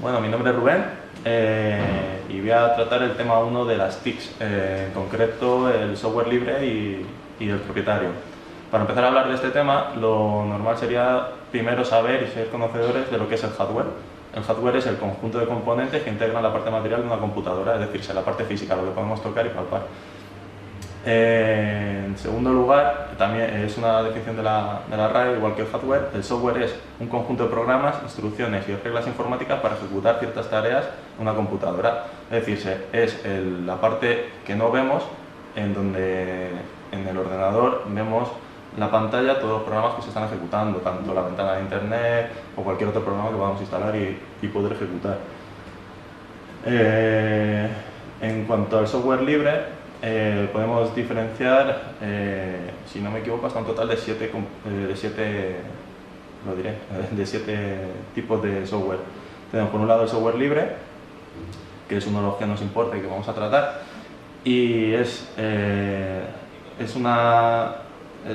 Bueno, mi nombre es Rubén y voy a tratar el tema 1 de las TICs, en concreto el software libre y el propietario. Para empezar a hablar de este tema, lo normal sería primero saber y ser conocedores de lo que es el hardware. El hardware es el conjunto de componentes que integran la parte material de una computadora, es decir, la parte física, lo que podemos tocar y palpar. En segundo lugar, también es una definición de la RAE, igual que el hardware. El software es un conjunto de programas, instrucciones y reglas informáticas para ejecutar ciertas tareas en una computadora. Es decir, es la parte que no vemos, en donde en el ordenador vemos la pantalla, todos los programas que se están ejecutando, tanto la ventana de internet o cualquier otro programa que podamos instalar y poder ejecutar. En cuanto al software libre, podemos diferenciar, si no me equivoco, hasta un total de 7 tipos de software. Tenemos por un lado el software libre, que es uno de los que nos importa y que vamos a tratar, y el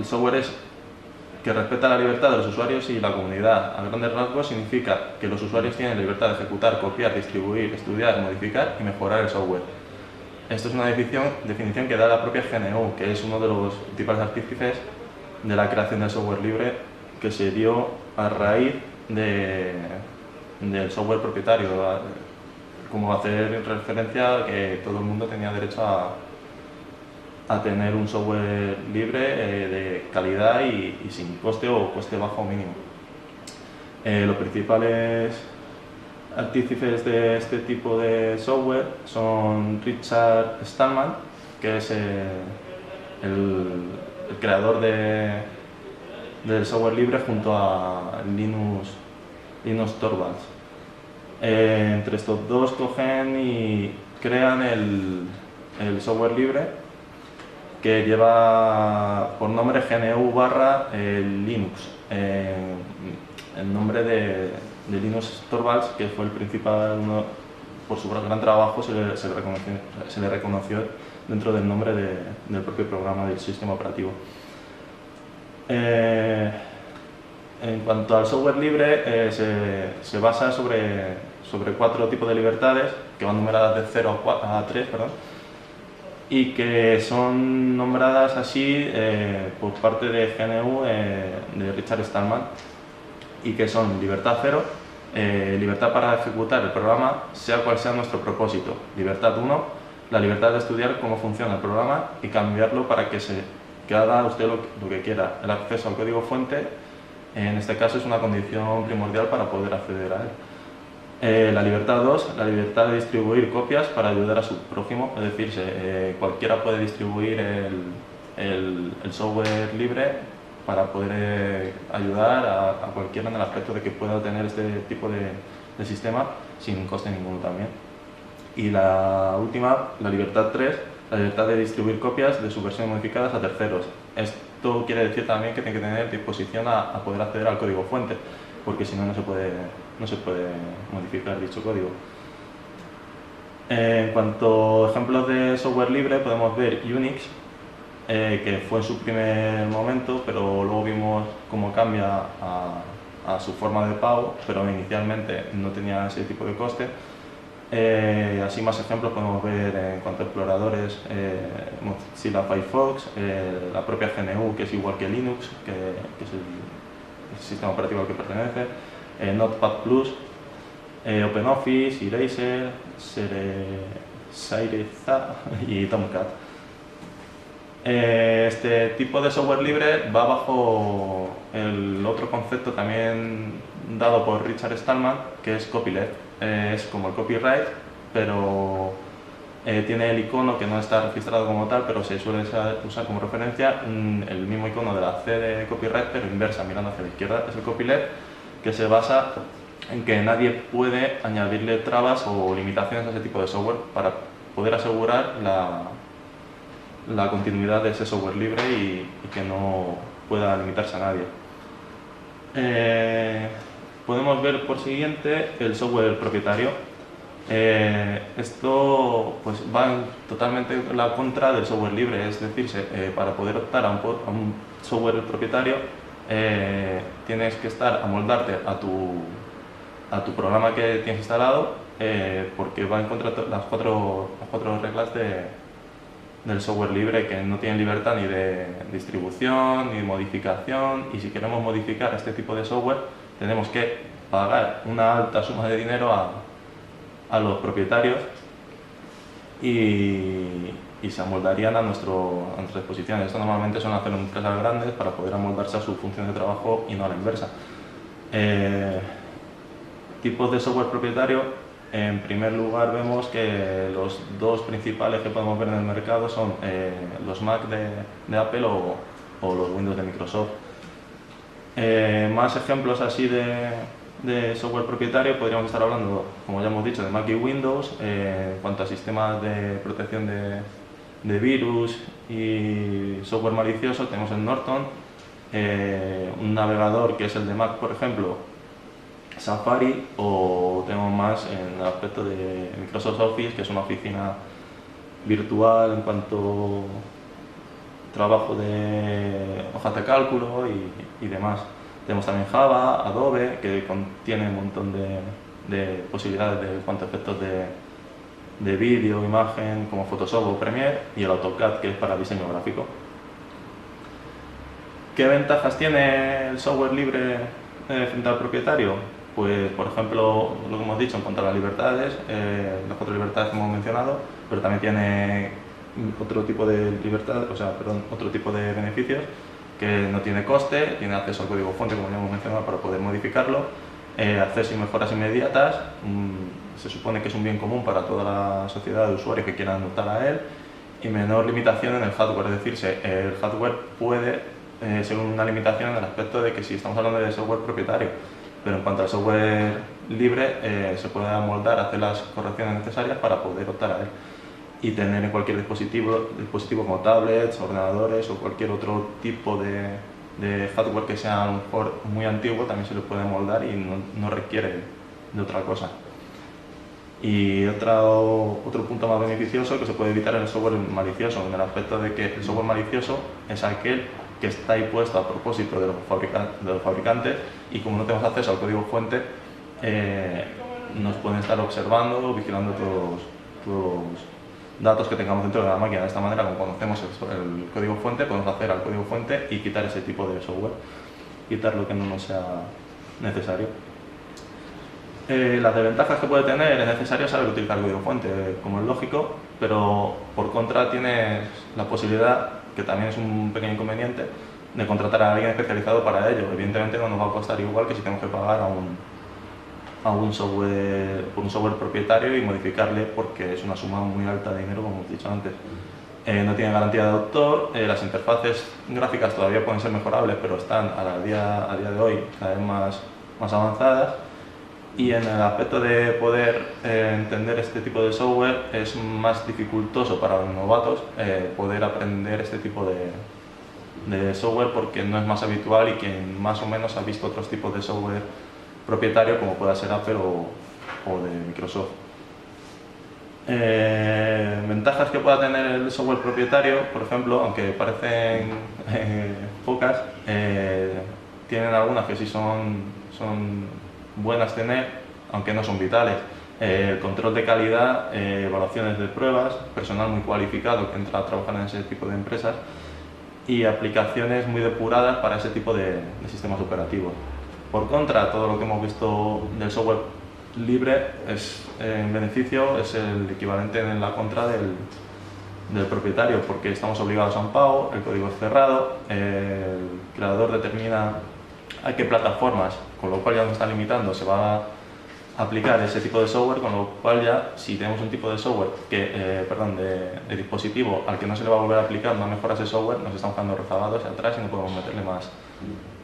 software es que respeta la libertad de los usuarios y la comunidad. A grandes rasgos significa que los usuarios tienen la libertad de ejecutar, copiar, distribuir, estudiar, modificar y mejorar el software. Esto es una definición que da la propia GNU, que es uno de los principales artífices de la creación del software libre, que se dio a raíz del software propietario, como hacer referencia a que todo el mundo tenía derecho a tener un software libre de calidad y sin coste o coste bajo o mínimo. Los principales artífices de este tipo de software son Richard Stallman, que es el creador del software libre, junto a Linus Torvalds. Entre estos dos cogen y crean el software libre, que lleva por nombre GNU/Linux, el nombre de Linus Torvalds, que fue el principal, por su gran trabajo se le reconoció dentro del nombre del propio programa del sistema operativo. En cuanto al software libre, se basa sobre 4 tipos de libertades, que van numeradas de 0 a 3, y que son nombradas así por parte de GNU, de Richard Stallman, y que son libertad 0, libertad para ejecutar el programa, sea cual sea nuestro propósito. Libertad 1, la libertad de estudiar cómo funciona el programa y cambiarlo para que haga usted lo que quiera. El acceso al código fuente, en este caso, es una condición primordial para poder acceder a él. La libertad 2, la libertad de distribuir copias para ayudar a su prójimo, es decir, cualquiera puede distribuir el software libre para poder ayudar a cualquiera en el aspecto de que pueda tener este tipo de sistema sin coste ninguno también. Y la última, la libertad 3, la libertad de distribuir copias de sus versiones modificadas a terceros. Esto quiere decir también que tiene que tener disposición a poder acceder al código fuente, porque si no, no se puede modificar dicho código. En cuanto a ejemplos de software libre, podemos ver Unix, que fue en su primer momento, pero luego vimos cómo cambia a su forma de pago, pero inicialmente no tenía ese tipo de coste. Así más ejemplos podemos ver en cuanto a exploradores, Mozilla Firefox, la propia GNU, que es igual que Linux, que es el sistema operativo al que pertenece, Notepad+, OpenOffice, Eraser, Syriza y Tomcat. Este tipo de software libre va bajo el otro concepto también dado por Richard Stallman, que es copyleft. Es como el copyright, pero tiene el icono que no está registrado como tal, pero se suele usar como referencia el mismo icono de la C de copyright, pero inversa, mirando hacia la izquierda. Es el copyleft, que se basa en que nadie puede añadirle trabas o limitaciones a ese tipo de software para poder asegurar la continuidad de ese software libre y que no pueda limitarse a nadie. Podemos ver por siguiente el software propietario. Esto pues va totalmente en la contra del software libre, es decir, para poder optar a un software propietario tienes que amoldarte a tu programa que tienes instalado, porque va en contra de las cuatro reglas del software libre, que no tienen libertad ni de distribución ni de modificación, y si queremos modificar este tipo de software tenemos que pagar una alta suma de dinero a los propietarios y se amoldarían a nuestras disposiciones. Esto normalmente son hacer empresas grandes para poder amoldarse a su función de trabajo y no a la inversa. Tipos de software propietario. En primer lugar vemos que los dos principales que podemos ver en el mercado son los Mac de Apple o los Windows de Microsoft. Más ejemplos así de software propietario podríamos estar hablando, como ya hemos dicho, de Mac y Windows. En cuanto a sistemas de protección de virus y software malicioso, tenemos el Norton, un navegador que es el de Mac, por ejemplo, Safari, o tenemos más en el aspecto de Microsoft Office, que es una oficina virtual en cuanto a trabajo de hojas de cálculo y demás. Tenemos también Java, Adobe, que contiene un montón de posibilidades de cuanto a efectos de vídeo, imagen, como Photoshop o Premiere, y el AutoCAD, que es para diseño gráfico. ¿Qué ventajas tiene el software libre frente al propietario? Pues, por ejemplo, lo que hemos dicho en cuanto a las libertades, las 4 libertades que hemos mencionado, pero también tiene otro tipo de libertad, otro tipo de beneficios, que no tiene coste, tiene acceso al código fuente, como ya hemos mencionado, para poder modificarlo, acceso y mejoras inmediatas, se supone que es un bien común para toda la sociedad de usuarios que quieran optar a él, y menor limitación en el hardware, es decir, el hardware puede ser una limitación en el aspecto de que si estamos hablando de software propietario, pero en cuanto al software libre se puede amoldar, hacer las correcciones necesarias para poder optar a él y tener en cualquier dispositivo como tablets, ordenadores o cualquier otro tipo de hardware que sea a lo mejor muy antiguo, también se le puede moldar y no requiere de otra cosa. Y otro punto más beneficioso que se puede evitar es el software malicioso, en el aspecto de que el software malicioso es aquel que está ahí puesto a propósito de los fabricantes, y como no tenemos acceso al código fuente, nos pueden estar observando, vigilando todos los datos que tengamos dentro de la máquina. De esta manera, como conocemos el código fuente, podemos acceder al código fuente y quitar ese tipo de software, quitar lo que no nos sea necesario. Las desventajas que puede tener: es necesario saber utilizar el código fuente, como es lógico, pero por contra tienes la posibilidad, que también es un pequeño inconveniente, de contratar a alguien especializado para ello. Evidentemente no nos va a costar igual que si tenemos que pagar por un software propietario y modificarle, porque es una suma muy alta de dinero, como hemos dicho antes. No tiene garantía de autor, las interfaces gráficas todavía pueden ser mejorables, pero están a día de hoy cada vez más avanzadas. Y en el aspecto de poder entender este tipo de software, es más dificultoso para los novatos poder aprender este tipo de software, porque no es más habitual y quien más o menos ha visto otros tipos de software propietario, como pueda ser Apple o de Microsoft. Ventajas que pueda tener el software propietario, por ejemplo, aunque parecen pocas, tienen algunas que sí son buenas tener, aunque no son vitales. El control de calidad, evaluaciones de pruebas, personal muy cualificado que entra a trabajar en ese tipo de empresas, y aplicaciones muy depuradas para ese tipo de sistemas operativos. Por contra, todo lo que hemos visto del software libre es en beneficio, es el equivalente en la contra del propietario, porque estamos obligados a un pago, el código es cerrado, el creador determina a qué plataformas, con lo cual ya nos está limitando, se va a aplicar ese tipo de software, con lo cual ya, si tenemos un tipo de software de dispositivo al que no se le va a volver a aplicar una mejora ese software, nos estamos quedando rezagados hacia atrás y no podemos meterle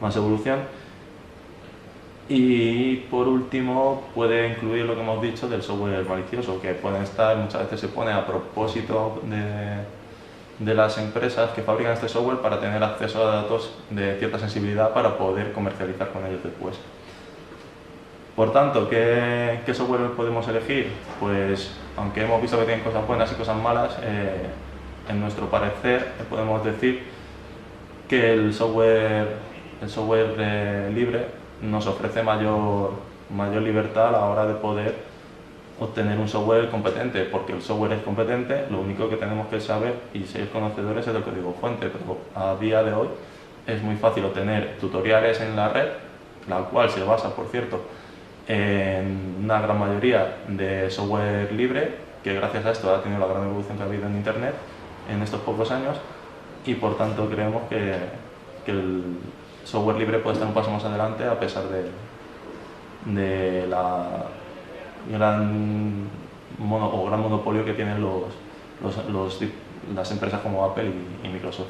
más evolución. Y por último, puede incluir lo que hemos dicho del software malicioso, que pueden estar, muchas veces se pone a propósito de las empresas que fabrican este software para tener acceso a datos de cierta sensibilidad para poder comercializar con ellos después. Por tanto, ¿qué software podemos elegir? Pues, aunque hemos visto que tienen cosas buenas y cosas malas, en nuestro parecer podemos decir que el software libre nos ofrece mayor mayor libertad a la hora de poder obtener un software competente, porque el software es competente, lo único que tenemos que saber y ser conocedores es del código fuente, pero a día de hoy es muy fácil obtener tutoriales en la red, la cual se basa, por cierto, en una gran mayoría de software libre, que gracias a esto ha tenido la gran evolución que ha habido en Internet en estos pocos años, y por tanto creemos que el software libre puede estar un paso más adelante a pesar de la gran monopolio que tienen las empresas como Apple y Microsoft.